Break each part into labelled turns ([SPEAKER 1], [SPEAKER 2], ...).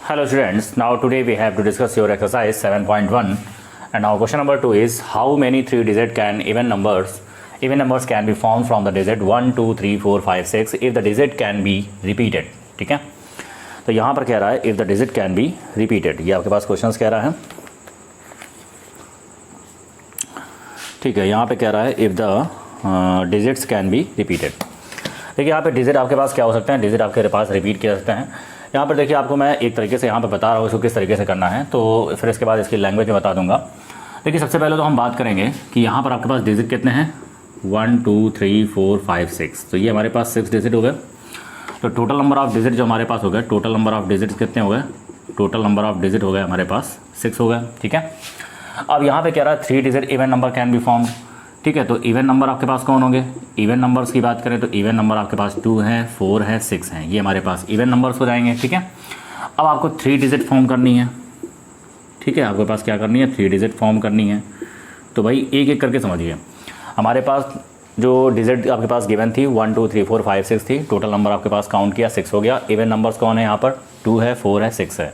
[SPEAKER 1] Hello students, now today we have to discuss your exercise 7.1 and now question number 2 is how many 3-digit even numbers can be formed from the digit 1, 2, 3, 4, 5, 6 if the digit can be repeated. ठीक है, तो यहाँ पर कह रहा है if the digit can be repeated, ये आपके पास क्वेश्चंस कह रहा है. ठीक है, यहाँ पे कह रहा है if the digits can be repeated. देखिए यहाँ पे डिजिट आपके पास क्या हो सकते हैं, डिजिट आपके पास रिपीट किया जा सकते हैं. यहाँ पर देखिए आपको मैं एक तरीके से यहाँ पर बता रहा हूँ इसको किस तरीके से करना है, तो फिर इसके बाद इसकी लैंग्वेज में बता दूंगा. देखिए सबसे पहले तो हम बात करेंगे कि यहाँ पर आपके पास डिजिट कितने हैं, 1, 2, 3, 4, 5, 6. तो ये हमारे पास 6 डिजिट हो गए. तो टोटल नंबर ऑफ डिजिट जो हमारे पास हो गए, टोटल नंबर ऑफ डिजिट कितने हो गए, टोटल नंबर ऑफ डिजिट हो गए हमारे पास 6 हो गए. ठीक है, अब यहाँ पे कह रहा है 3 digit even number can be formed. ठीक है, तो इवन नंबर आपके पास कौन होंगे, इवन नंबर्स की बात करें तो इवन नंबर आपके पास 2 है, 4 है, 6 हैं, ये हमारे पास इवन नंबर्स हो जाएंगे. ठीक है, अब आपको 3 डिजिट फॉर्म करनी है. ठीक है, आपके पास क्या करनी है, 3 डिजिट फॉर्म करनी है. तो भाई एक एक करके समझिए. हमारे पास जो डिजिट आपके पास गिवन थी 1, 2, 3, 4, 5, 6 थी. टोटल नंबर आपके पास काउंट किया 6 हो गया. इवन नंबर्स कौन है यहाँ पर, 2 है, 4 है, 6 है.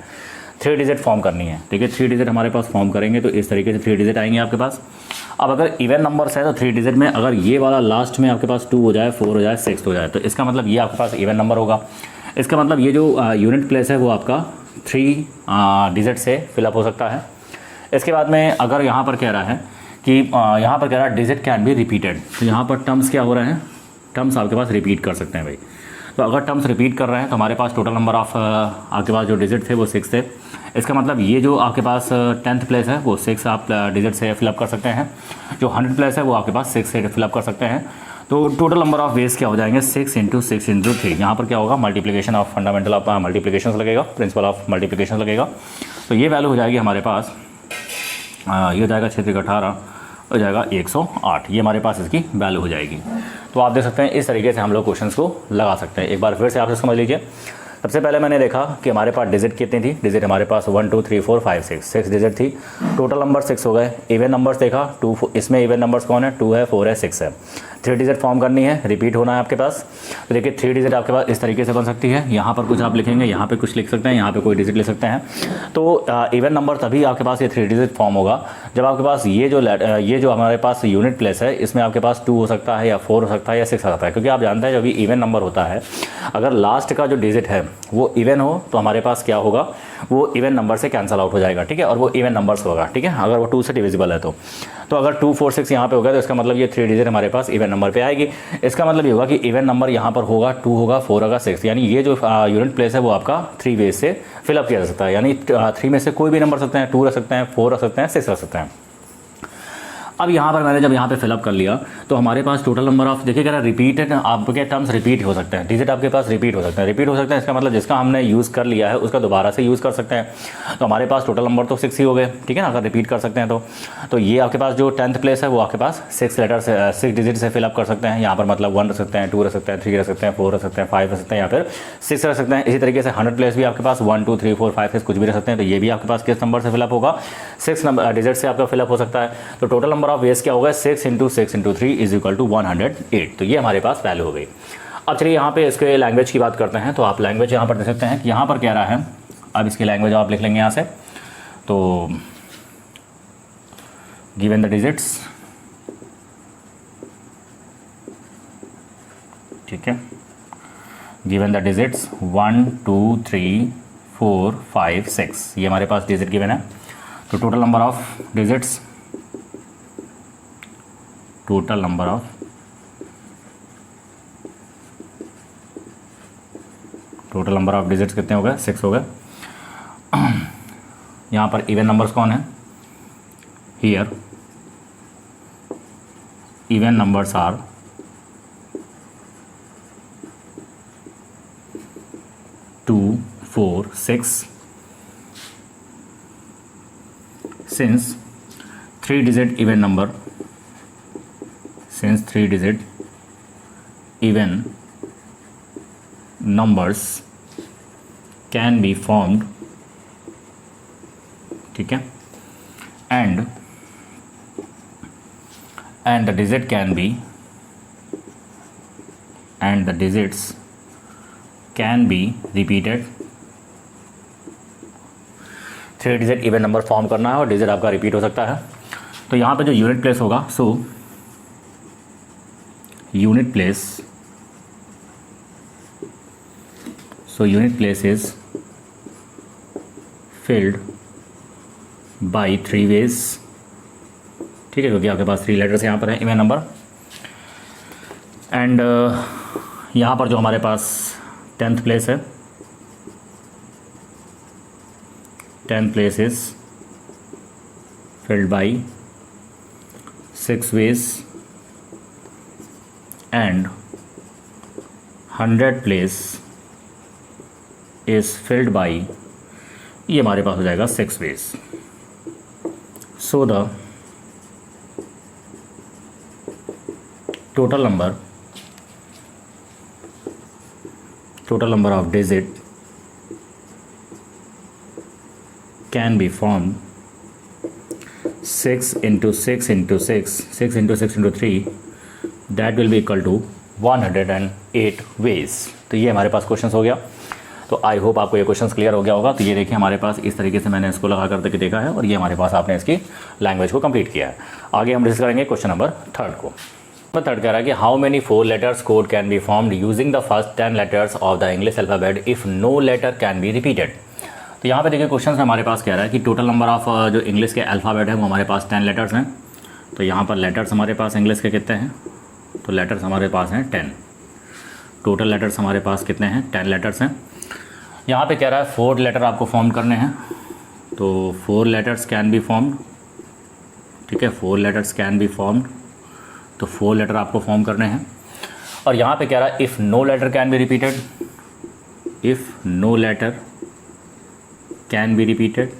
[SPEAKER 1] 3 डिजिट फॉर्म करनी है. ठीक है, 3 डिजिट हमारे पास फॉर्म करेंगे तो इस तरीके से 3 डिजिट आएंगे आपके पास. अब अगर इवन नंबर्स है तो 3 डिजिट में अगर ये वाला लास्ट में आपके पास 2 हो जाए, 4 हो जाए, 6 हो जाए तो इसका मतलब ये आपके पास इवन नंबर होगा. इसका मतलब ये जो यूनिट प्लेस है वो आपका 3 डिजिट से फिलअप हो सकता है. इसके बाद में अगर यहाँ पर कह रहा है कि यहाँ पर कह रहा है डिजिट कैन बी रिपीटेड, तो यहाँ पर टर्म्स क्या हो रहे हैं, टर्म्स आपके पास रिपीट कर सकते हैं भाई. तो अगर टर्म्स रिपीट कर रहे हैं तो हमारे पास टोटल नंबर ऑफ आपके पास जो डिजिट थे वो 6 थे. इसका मतलब ये जो आपके पास 10th प्लेस है वो 6 आप डिजिट से फिलअप कर सकते हैं. जो 100 प्लेस है वो आपके पास 6 से फिलअप कर सकते हैं. तो टोटल नंबर ऑफ वेज क्या हो जाएंगे, 6 × 6 × 3. यहाँ पर क्या होगा, multiplication of fundamental of multiplication लगेगा, प्रिंसिपल ऑफ मल्टीप्लिकेशन लगेगा. तो ये वैल्यू हो जाएगी हमारे पास, ये हो जाएगा 6 × 18 हो जाएगा 108. ये हमारे पास इसकी वैल्यू हो जाएगी. तो आप देख सकते हैं इस तरीके से हम लोग क्वेश्चंस को लगा सकते हैं. एक बार फिर से आप समझ लीजिए. सबसे पहले मैंने देखा कि हमारे पास डिजिट कितनी थी, डिजिट हमारे पास 1, 2, 3, 4, 5, 6 डिजिट थी. टोटल नंबर 6 हो गए. इवन नंबर्स देखा 2, इसमें इवन नंबर्स कौन है, 2 है, 4 है, 6 है. 3 डिजिट फॉर्म करनी है, रिपीट होना है आपके पास. तो देखिए 3 डिजिट आपके पास इस तरीके से बन सकती है. यहाँ पर कुछ आप लिखेंगे, यहाँ पे कुछ लिख सकते हैं, यहाँ पे कोई डिजिट लिख सकते हैं. तो इवन नंबर तभी आपके पास ये 3 डिजिट फॉर्म होगा जब आपके पास ये जो हमारे पास यूनिट प्लेस है इसमें आपके पास 2 हो सकता है या 4 हो सकता है या 6 हो सकता है. क्योंकि आप जानते हैं जब भी इवन नंबर होता है अगर लास्ट का जो डिजिट है वो इवन हो तो हमारे पास क्या होगा, वो इवन नंबर से कैंसल आउट हो जाएगा. ठीक है, और वो इवन नंबर्स होगा. ठीक है, अगर वो 2 से डिविजिबल है तो अगर 2, 4, 6 यहाँ पे होगा तो इसका मतलब ये 3 डिजिट हमारे पास इवन नंबर पे आएगी. इसका मतलब ये होगा कि इवन नंबर यहाँ पर होगा 2 होगा, 4 होगा, 6. यानी ये जो यूनिट प्लेस है वो आपका 3 वेज से फिलअप किया जा सकता है. यानी 3 में से कोई भी नंबर सकते हैं, 2 रख सकते हैं, 4 रख सकते हैं, 6 रख सकते हैं. अब यहाँ पर मैंने जब यहाँ पे फिलअप कर लिया तो हमारे पास टोटल नंबर ऑफ देखिए कह रहा है रिपीटेड, आपके टर्म्स रिपीट हो सकते हैं, डिजिट आपके पास रिपीट हो सकते हैं. रिपीट हो सकते हैं इसका मतलब जिसका हमने यूज़ कर लिया है उसका दोबारा से यूज़ कर सकते हैं. तो हमारे पास टोटल नंबर तो 6 ही हो गए. ठीक है ना, अगर रिपीट कर सकते हैं तो ये आपके पास जो 10th प्लेस है वो आपके पास 6 लेटर से 6 डिजिट से फिलअप कर सकते हैं. यहाँ पर मतलब 1 रख सकते हैं, 2 रख सकते हैं, 3 रख सकते हैं, 4 रख सकते हैं, 5 रख सकते हैं या फिर 6 रख सकते हैं. इसी तरीके से 100 प्लेस भी आपके पास 1, 2, 3, 4, 5, 6 कुछ भी रख सकते हैं. तो ये भी आपके पास किस नंबर से फिलअप होगा, 6 नंबर डिजिट से आपका फिलअप हो सकता है. तो टोटल नंबर ऑफ वेज क्या होगा, 6 × 6 × 3 = 108. तो ये हमारे पास वैल्यू हो गई. अब चलिए यहाँ पे इसके लैंग्वेज की बात करते हैं. तो आप लैंग्वेज यहाँ पर देख सकते हैं कि यहाँ पर क्या रहा है. अब इसकी लैंग्वेज आप लिख लेंगे यहाँ से. तो गिवन द डिजिट्स, ठीक है, गिवन द डिजिट्स 1, 2, 3, 4, 5, 6 ये हमारे पास डिजिट गिवन है. तो total number of digits, total number of digits कितने हो गए, 6 हो गए. यहाँ पर इवन नंबर्स कौन है, here even numbers are 2, 4, 6. Since 3 digit even number, since 3 digit even numbers can be formed, ठीक है, and the digit can be, and the digits can be repeated, 3 digit even number form करना है और digit आपका repeat हो सकता है। तो यहाँ पे जो यूनिट प्लेस होगा, so unit place is filled by 3 ways, ठीक है, क्योंकि आपके पास 3 लेटर्स यहाँ पर है इवन नंबर। एंड यहाँ पर जो हमारे पास 10th प्लेस है, 10th place is filled by 6 ways and 100th place is filled by, ये हमारे पास हो जाएगा 6 ways. So the total number of digit can be formed 6 into 6 into 6, 6 into 6 into 3, that will be equal to 108 ways। तो ये हमारे पास question हो गया। तो आई होप आपको ये क्वेश्चन क्लियर हो गया होगा। तो ये देखिए हमारे पास इस तरीके से मैंने इसको लगा करके देखा है और ये हमारे पास आपने इसकी लैंग्वेज को कंप्लीट किया है। आगे हम डिस्कस करेंगे क्वेश्चन नंबर 3 को। थर्ड कह रहा है कि how many 4 letters code can be formed using the first 10 letters of the English alphabet if no letter can be repeated. तो यहाँ पे देखिए क्वेश्चन हमारे पास कह रहा है कि टोटल नंबर ऑफ जो इंग्लिश के अल्फ़ाबेट है वो हमारे पास 10 लेटर्स हैं। तो यहाँ पर लेटर्स हमारे पास इंग्लिश के कितने हैं, तो लेटर्स हमारे पास हैं 10। टोटल लेटर्स हमारे पास कितने हैं, 10 लेटर्स हैं। यहाँ पे कह रहा है 4 लेटर आपको फॉर्म करने हैं। तो 4 लेटर्स कैन बी फॉर्म्ड, ठीक है, 4 लेटर्स कैन बी फॉर्म्ड। तो 4 लेटर आपको फॉर्म करने हैं। और यहाँ पे कह रहा है if no letter can be repeated, if no letter can be repeated,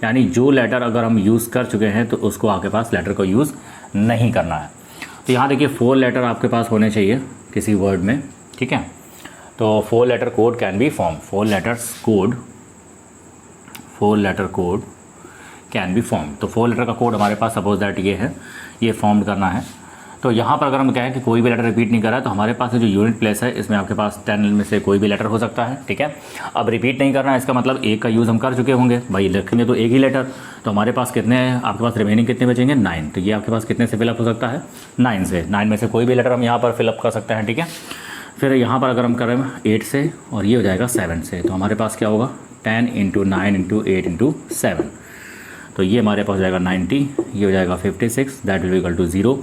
[SPEAKER 1] यानी जो लेटर अगर हम यूज़ कर चुके हैं तो उसको आपके पास लेटर को यूज़ नहीं करना है। तो यहाँ देखिए 4 लेटर आपके पास होने चाहिए किसी वर्ड में, ठीक है। तो 4 letter code can be form, 4 letter code can be form. तो 4 लेटर का कोड हमारे पास सपोज दैट ये है, ये फॉर्म करना है। तो यहाँ पर अगर हम कहें कि कोई भी लेटर रिपीट नहीं कर रहा है तो हमारे पास जो यूनिट प्लेस है इसमें आपके पास 10 में से कोई भी लेटर हो सकता है, ठीक है। अब रिपीट नहीं करना है इसका मतलब एक का यूज़ हम कर चुके होंगे, भाई लिखेंगे तो एक ही लेटर। तो हमारे पास कितने हैं, आपके पास रिमेनिंग कितने बचेंगे, 9। तो ये आपके पास कितने से फिलअप हो सकता है, 9 से। 9 में से कोई भी लेटर हम यहाँ पर फिलअप कर सकते हैं, ठीक है। फिर यहाँ पर अगर हम करें 8 से और ये हो जाएगा 7 से, तो हमारे पास क्या होगा 10 × 9 × 8 × 7। तो ये हमारे पास हो जाएगा 90, ये हो जाएगा 56, that will be equal to 0।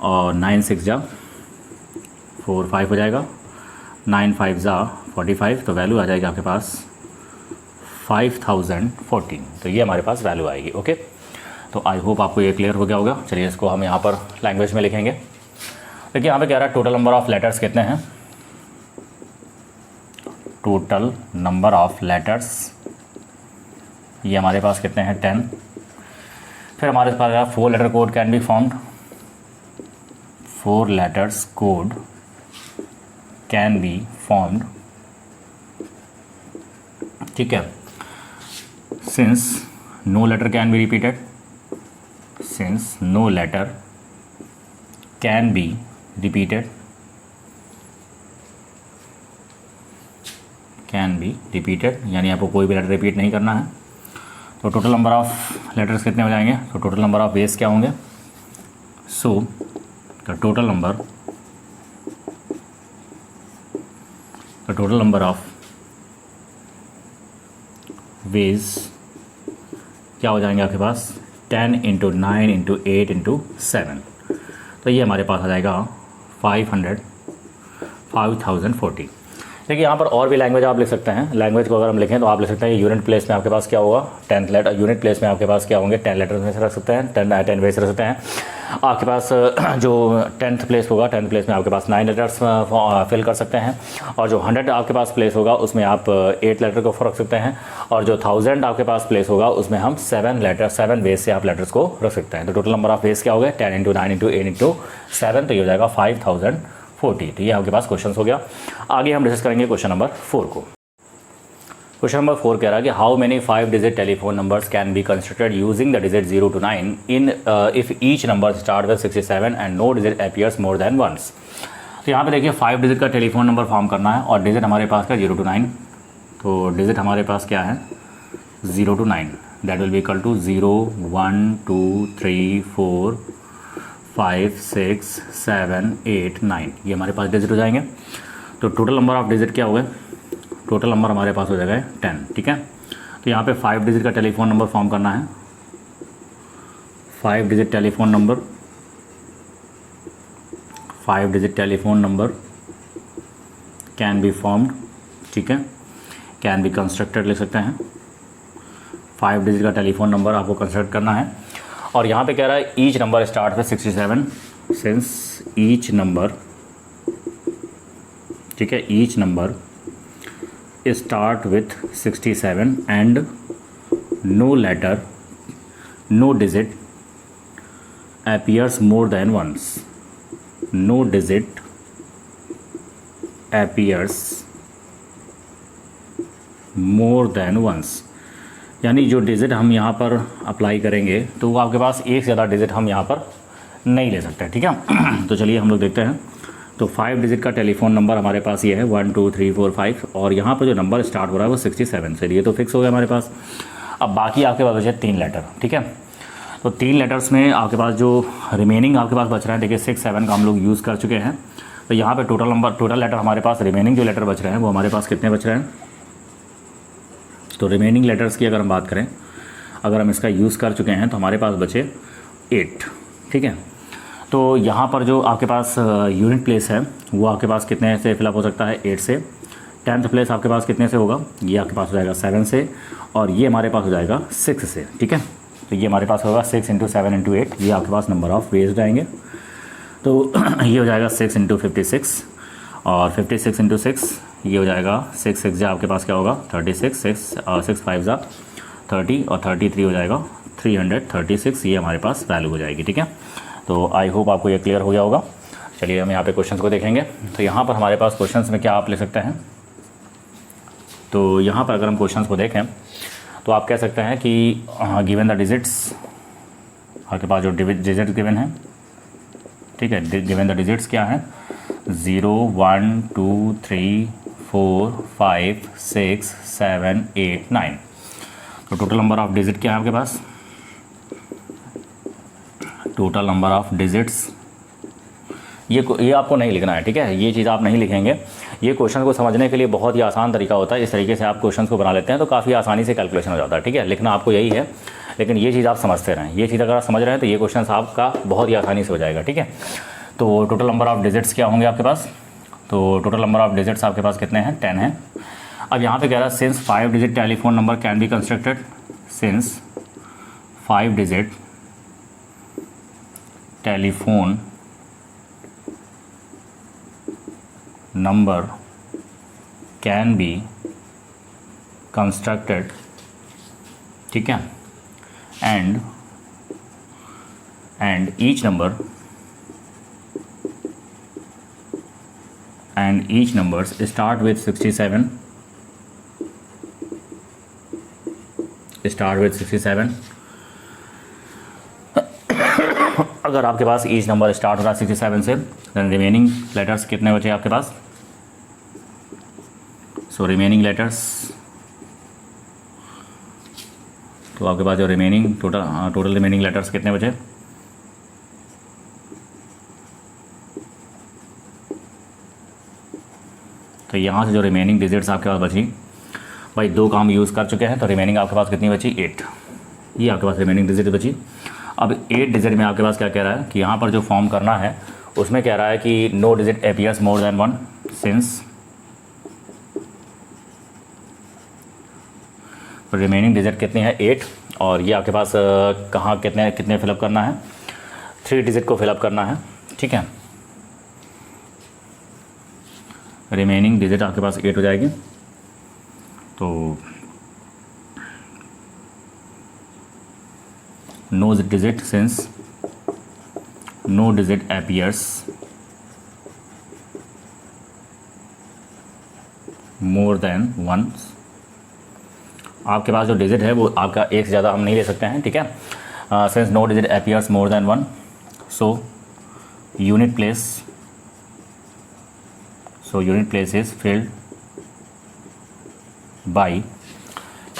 [SPEAKER 1] और 9 6 जा 4 5 हो जाएगा, 9 5 जा 45। तो वैल्यू आ जाएगी आपके पास 5014। तो ये हमारे पास वैल्यू आएगी, ओके। तो आई होप आपको ये क्लियर हो गया होगा। चलिए इसको हम यहाँ पर लैंग्वेज में लिखेंगे। देखिए यहाँ पे कह रहा है टोटल नंबर ऑफ़ लेटर्स कितने हैं, टोटल नंबर ऑफ़ लेटर्स ये हमारे पास कितने हैं, 10। फिर हमारे पास 4 letter code can be formed, 4 letters code can be formed, ठीक है। Since no letter can be repeated, since no letter can be repeated, can be repeated, यानी आपको कोई भी लेटर रिपीट नहीं करना है। तो टोटल नंबर ऑफ़ लेटर्स कितने हो जाएंगे, तो टोटल नंबर ऑफ़ वेज क्या होंगे, सो the total number of ways क्या हो जाएंगे आपके पास, 10 × 9 × 8 × 7। तो ये हमारे पास आ जाएगा 5040। देखिए यहाँ पर और भी लैंग्वेज आप लिख सकते हैं। लैंग्वेज को अगर हम लिखें तो आप लिख सकते हैं यूनिट प्लेस में आपके पास क्या होगा, 10 लेटर। यूनिट प्लेस में आपके पास क्या होंगे, 10 लेटर में से रख सकते हैं, 10 वे से रख सकते हैं। आपके पास जो 10th प्लेस होगा, 10th प्लेस में आपके पास 9 लेटर्स फिल कर सकते हैं। और जो 100 आपके पास प्लेस होगा उसमें आप 8 लेटर को रख सकते हैं। और जो 1000 आपके पास प्लेस होगा उसमें हम 7 वेज से आप लेटर्स को रख सकते हैं। तो टोटल नंबर ऑफ वेज क्या हो गए, 10 × 9 × 8 × 7। तो ये हो जाएगा 5040। तो ये आपके पास क्वेश्चन हो गया। आगे हम डिस्कस करेंगे क्वेश्चन नंबर 4 को। क्वेश्चन नंबर 4 कह रहा है कि how many 5 digit telephone numbers can be constructed using the digit 0 to 9 in if each number start with 67 and no digit appears more than once. तो यहाँ पे देखिए 5 डिजिट का टेलीफोन नंबर फॉर्म करना है और डिजिट हमारे पास का 0 to 9। तो डिजिट हमारे पास क्या है, 0 to 9, that will be equal to 0 1 2 3 4 5 6 7 8 9, ये हमारे पास डिजिट हो जाएंगे। तो टोटल नंबर ऑफ डिजिट क्या हो गए, टोटल नंबर हमारे पास हो जाएगा 10, ठीक है। तो यहाँ पे 5 डिजिट का टेलीफोन नंबर फॉर्म करना है, 5 digit telephone number, 5 digit telephone number can be formed, ठीक है, कैन बी कंस्ट्रक्टेड लिख सकते हैं। 5 डिजिट का टेलीफोन नंबर आपको कंस्ट्रक्ट करना है। और यहाँ पे कह रहा है each number start with 67, since each number, ठीक है, each number start with 67 and no letter, no digit appears more than once, no digit appears more than once, यानी जो डिजिट हम यहाँ पर अप्लाई करेंगे तो वो आपके पास एक से ज़्यादा डिजिट हम यहाँ पर नहीं ले सकते, ठीक है। तो चलिए हम लोग देखते हैं। तो 5 डिजिट का टेलीफोन नंबर हमारे पास ये है 1 2 3 4 5, और यहाँ पर जो नंबर स्टार्ट हो रहा है वो 67 से, ये तो फिक्स हो गया हमारे पास। अब बाकी आपके पास बचे 3 लेटर, ठीक है। तो 3 लेटर्स में आपके पास जो रिमेनिंग आपके पास बच रहे हैं, देखिए 6 7 का हम लोग यूज़ कर चुके हैं। तो यहाँ पे टोटल नंबर, टोटल लेटर हमारे पास, रिमेनिंग जो लेटर बच रहे हैं वो हमारे पास कितने बच रहे हैं। तो रिमेनिंग लेटर्स की अगर हम बात करें, अगर हम इसका यूज़ कर चुके हैं तो हमारे पास बचे 8, ठीक है। तो यहाँ पर जो आपके पास यूनिट प्लेस है वो आपके पास कितने से फिलअप हो सकता है, 8 से। 10th प्लेस आपके पास कितने से होगा, ये आपके पास हो जाएगा 7 से, और ये हमारे पास हो जाएगा 6 से, ठीक है। तो ये हमारे पास होगा 6 × 7 × 8, ये आपके पास नंबर ऑफ वेज जाएंगे। तो ये हो जाएगा 6 × 56, और 56 × 6 ये हो जाएगा 6 6 जा आपके पास क्या होगा 36, 6 5 जा 30, और 33 हो जाएगा 336, ये हमारे पास वैल्यू हो जाएगी, ठीक है। तो आई होप आपको ये क्लियर हो गया होगा। चलिए हम यहाँ पे क्वेश्चंस को देखेंगे। तो यहाँ पर हमारे पास क्वेश्चंस में क्या आप ले सकते हैं, तो यहाँ पर अगर हम क्वेश्चंस को देखें तो आप कह सकते हैं कि गिवन द डिजिट्स, आपके पास जो डिजिट गिवन है, ठीक है, गिवन द डिजिट्स क्या है 0 1 2 3 4 5 6 7 8 9। तो टोटल नंबर ऑफ डिजिट क्या है आपके पास, टोटल नंबर ऑफ डिजिट्स, ये आपको नहीं लिखना है, ठीक है, ये चीज़ आप नहीं लिखेंगे। ये क्वेश्चन को समझने के लिए बहुत ही आसान तरीका होता है, इस तरीके से आप क्वेश्चन को बना लेते हैं तो काफ़ी आसानी से कैलकुलेशन हो जाता है, ठीक है। लिखना आपको यही है, लेकिन ये चीज़ आप समझते रहें, ये चीज़ अगर आप समझ रहे हैं तो ये क्वेश्चन आपका बहुत ही आसानी से हो जाएगा, ठीक है। तो टोटल नंबर ऑफ डिजिट्स क्या होंगे आपके पास, तो टोटल नंबर ऑफ डिजिट्स आपके पास कितने हैं, 10 हैं। अब यहाँ पे कह रहा है since 5 digit telephone number can be constructed, since 5 digit telephone number can be constructed, ठीक है, and each numbers start with 67, अगर आपके पास ईच नंबर स्टार्ट हो रहा है 67 से, देन रिमेनिंग लेटर्स कितने बचे आपके पास, सो रिमेनिंग लेटर्स, तो आपके पास जो रिमेनिंग टोटल रिमेनिंग लेटर्स कितने बचे, तो यहाँ से जो रिमेनिंग डिजिट्स आपके पास बची, भाई 2 का हम यूज़ कर चुके हैं तो रिमेनिंग आपके पास कितनी बची, 8, ये आपके पास रिमेनिंग डिजिट बची। अब 8 डिजिट में आपके पास क्या कह रहा है कि यहाँ पर जो फॉर्म करना है उसमें कह रहा है कि no digit appears more than 1, since remaining digit कितनी है 8, और ये आपके पास कहाँ कितने फिलअप करना है, 3 डिजिट को फिलअप करना है, ठीक है। रिमेनिंग डिजिट आपके पास 8 हो जाएगी। तो no digit, since no digit appears more than 1, आपके पास जो डिजिट है वो आपका एक से ज़्यादा हम नहीं ले सकते हैं, ठीक है। Since no digit appears more than 1, so unit place is filled by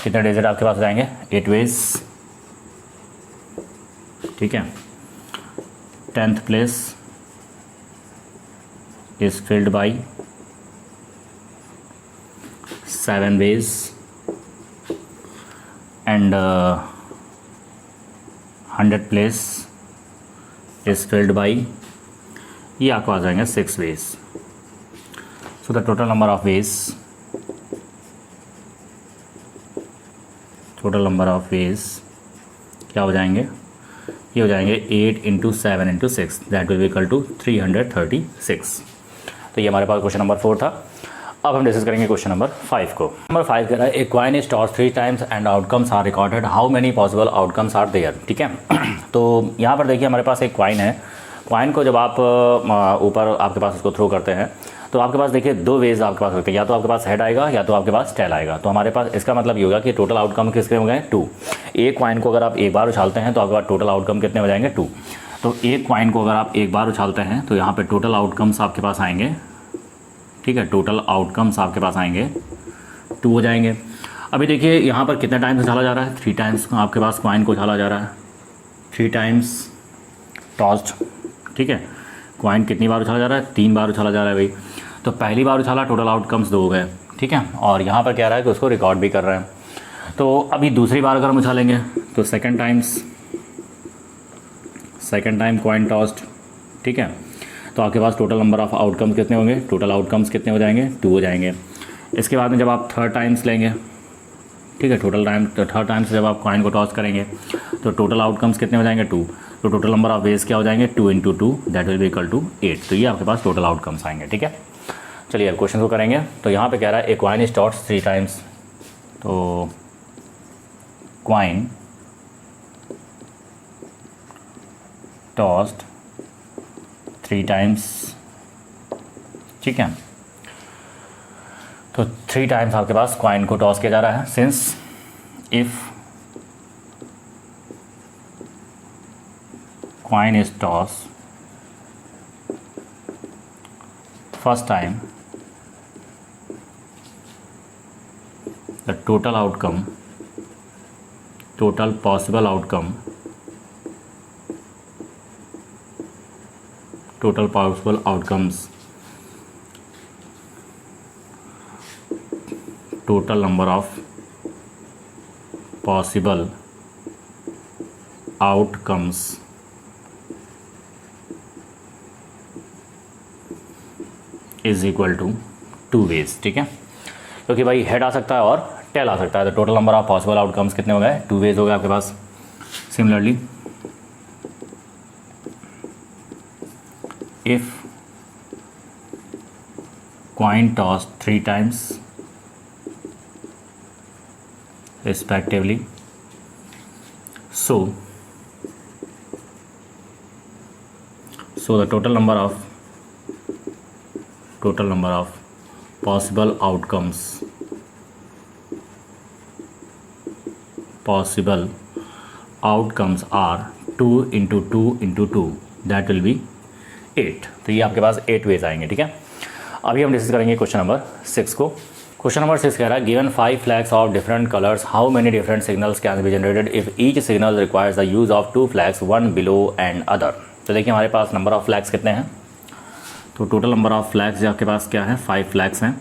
[SPEAKER 1] कितने डिजिट आपके पास हो जाएंगे? 8 वेज, ठीक है। 10th place is filled by 7 ways and 100th place is filled by, ये आपको आ जाएंगे 6 ways. So the total number of ways, total number of ways क्या हो जाएंगे? ये हो जाएंगे 8 × 7 × 6, that will be equal to 336। तो ये हमारे पास क्वेश्चन नंबर 4 था। अब हम डिस्कस करेंगे क्वेश्चन नंबर 5 को। नंबर 5 कह रहा है a coin is tossed 3 times and outcomes are recorded, how many possible outcomes are there, ठीक है। तो यहाँ पर देखिए हमारे पास एक कॉइन है। कॉइन को जब आप ऊपर आपके पास उसको थ्रो करते हैं तो आपके पास देखिए 2 वेज आपके पास होते हैं, या तो आपके पास हेड आएगा या तो आपके पास टेल आएगा। तो हमारे पास इसका मतलब ये होगा कि टोटल आउटकम किसके हो गए? 2। एक कॉइन को अगर आप एक बार उछालते हैं तो आपके पास टोटल आउटकम कितने हो जाएंगे? 2। तो एक कॉइन को अगर आप एक बार उछालते हैं तो यहाँ पे टोटल आउटकम्स आपके पास आएंगे, ठीक है, टोटल आउटकम्स आपके पास आएंगे 2 हो जाएंगे। अभी देखिए यहाँ पर कितने टाइम्स उछाला जा रहा है? 3 टाइम्स आपके पास कॉइन को उछाला जा रहा है, 3 टाइम्स टॉस्ड, ठीक है। कॉइन कितनी बार उछाला जा रहा है? 3 बार उछाला जा रहा है भाई। तो पहली बार उछाला, टोटल आउटकम्स 2 हो गए, ठीक है। और यहाँ पर कह रहा है कि उसको रिकॉर्ड भी कर रहे हैं। तो अभी दूसरी बार अगर हम उछालेंगे तो सेकंड टाइम कॉइन टॉस्ड, ठीक है। तो आपके पास टोटल नंबर ऑफ आउटकम्स कितने होंगे? टोटल आउटकम्स कितने हो जाएंगे? 2 हो जाएंगे। इसके बाद में जब आप थर्ड टाइम्स लेंगे, ठीक है, थर्ड टाइम से जब आप कॉइन को टॉस करेंगे तो टोटल आउटकम्स कितने हो जाएंगे? 2। तो टोटल नंबर ऑफ वेज क्या हो जाएंगे? 2 × 2, that will be equal to 8। तो ये आपके पास टोटल आउटकम्स आएंगे, ठीक है। चलिए अब क्वेश्चन को करेंगे। तो यहाँ पे कह रहा है a coin is tossed 3 times, तो कॉइन टॉस्ड 3 टाइम्स, ठीक है। तो 3 टाइम्स आपके पास कॉइन को टॉस किया जा रहा है। Since if coin is toss first time, the total outcome, total possible outcome, total possible outcomes, total number of possible outcomes is equal to 2 ways, ठीक है। क्योंकि भाई हेड आ सकता है और टेल आ सकता है। तो total number of possible outcomes कितने हो गए? 2 वेज हो गए आपके पास। Similarly if coin toss 3 times respectively, so the total number of possible outcomes are 2 × 2 × 2, that will be 8। तो ये आपके पास 8 वेज आएंगे, ठीक है। अभी हम डिस्कस करेंगे क्वेश्चन नंबर 6 को। क्वेश्चन नंबर 6 कह रहा है given 5 flags of different colours, how many different signals can be generated if each signal requires the use of 2 flags, one below and other. तो देखिए हमारे पास नंबर ऑफ फ्लैग्स कितने हैं। तो टोटल नंबर ऑफ फ्लैग्स आपके पास क्या है? 5 flags हैं।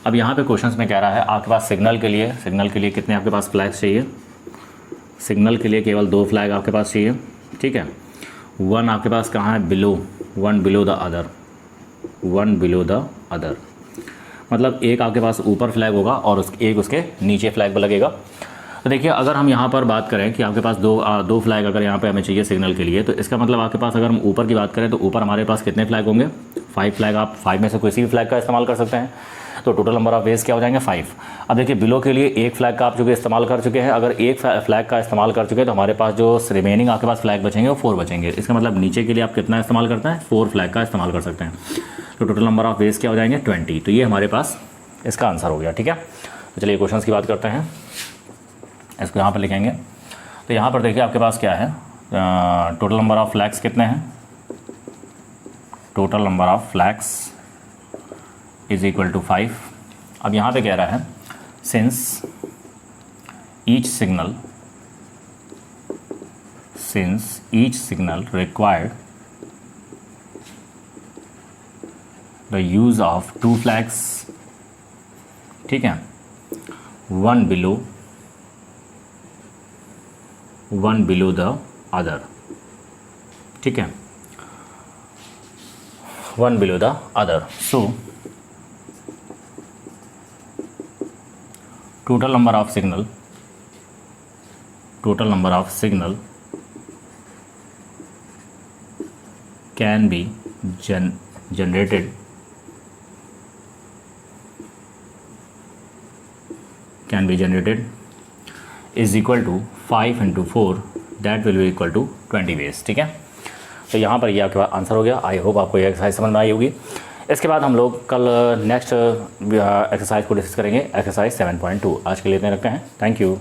[SPEAKER 1] अब यहाँ पे क्वेश्चन में कह रहा है आपके पास सिग्नल के लिए कितने आपके पास फ्लैग्स चाहिए? सिग्नल के लिए केवल 2 फ्लैग आपके पास चाहिए, ठीक है। वन आपके पास कहाँ है? वन बिलो द अदर, मतलब एक आपके पास ऊपर फ्लैग होगा और एक उसके नीचे फ्लैग पर लगेगा। तो देखिए अगर हम यहाँ पर बात करें कि आपके पास दो फ्लैग अगर यहाँ पे हमें चाहिए सिग्नल के लिए, तो इसका मतलब आपके पास अगर हम ऊपर की बात करें तो ऊपर हमारे पास कितने फ्लैग होंगे? 5 फ्लैग। आप 5 में से किसी भी फ्लैग का इस्तेमाल कर सकते हैं। तो टोटल नंबर ऑफ वेज क्या हो जाएंगे? 5। अब देखिए बिलो के लिए एक फ्लैग का आप चूँकि इस्तेमाल कर चुके हैं, अगर एक फ्लैग का इस्तेमाल कर चुके हैं तो हमारे पास जो रिमेनिंग आपके पास फ्लैग बचेंगे वो 4 बचेंगे। इसका मतलब नीचे के लिए आप कितना इस्तेमाल करते हैं? 4 फ्लैग का इस्तेमाल कर सकते हैं। तो टोटल नंबर ऑफ वेज क्या हो जाएंगे? 20। तो ये हमारे पास इसका आंसर हो गया, ठीक है। तो चलिए क्वेश्चन की बात करते हैं, इसको यहाँ पर लिखेंगे। तो यहाँ पर देखिए आपके पास क्या है? टोटल नंबर ऑफ फ्लैग्स कितने हैं? Total number of flags is equal to 5। अब यहाँ पे कह रहा है since each signal required the use of 2 flags, ठीक है, one below the other, ठीक है, one below the other. So total number of signal can be generated is equal to 5 into 4, that will be equal to 20 waves, ठीक है। तो यहाँ पर ये आपके पास आंसर हो गया। आई होप आपको ये एक्सरसाइज समझ में आई होगी। इसके बाद हम लोग कल नेक्स्ट एक्सरसाइज को डिस्कस करेंगे, एक्सरसाइज 7.2। आज के लिए इतने रखते हैं। Thank you.